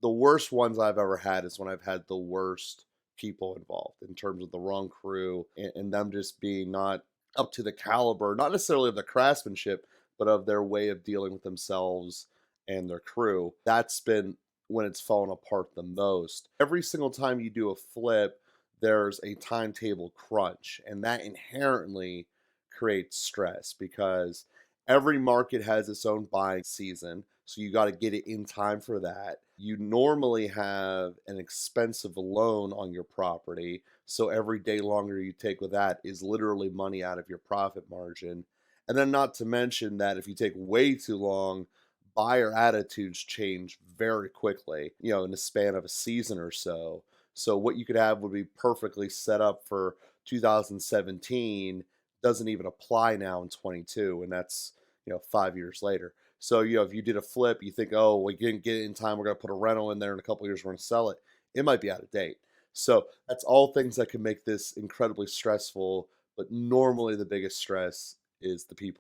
The worst ones I've ever had is when I've had the worst people involved in terms of the wrong crew and them just being not up to the caliber, not necessarily of the craftsmanship, but of their way of dealing with themselves and their crew. That's been when it's fallen apart the most. Every single time you do a flip, there's a timetable crunch, and that inherently creates stress because every market has its own buying season. So you got to get it in time for that. You normally have an expensive loan on your property. So every day longer you take with that is literally money out of your profit margin. And then, not to mention that if you take way too long, buyer attitudes change very quickly, in the span of a season or so. So, what you could have would be perfectly set up for 2017 doesn't even apply now in 22. And that's, 5 years later. So, if you did a flip, you think, oh, we didn't get it in time, we're going to put a rental in there in a couple years, we're going to sell it. It might be out of date. So, that's all things that can make this incredibly stressful. But normally, the biggest stress is the people